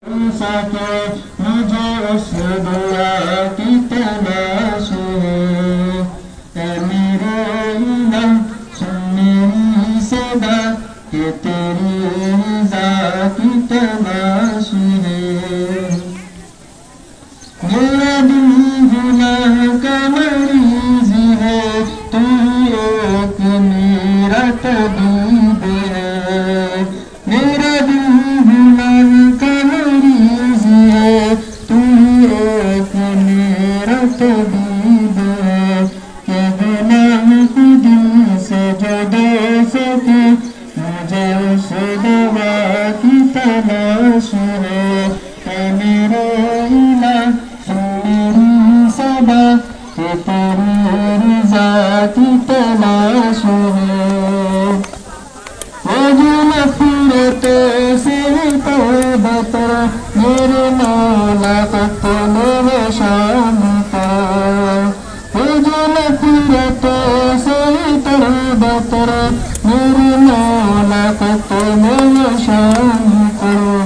सके मुझे उस दुआ की तलाश है। ऐ मेरे इलाह सुन मेरी सदा कि तेरी रज़ा की तलाश है। मेरा दिल गुनाह का मरीज़ है, तू एक मेरा तबीब है। मेरा दिल गुनाह का मरीज़ है, तू एक मेरा तबीब है। कि गुनाह को दिल से जो दे सके, मुझे उस दवा की तलाश है। ऐ मेरे इलाह मेरी सदा कि तेरी रज़ा की तलाश है। वो जो नफ़रतों से तौबतर मेरे मौला को मेरे शाम कर। वो जो नफ़रतों से तौबतर मेरे मौला को मेरे शाम कर।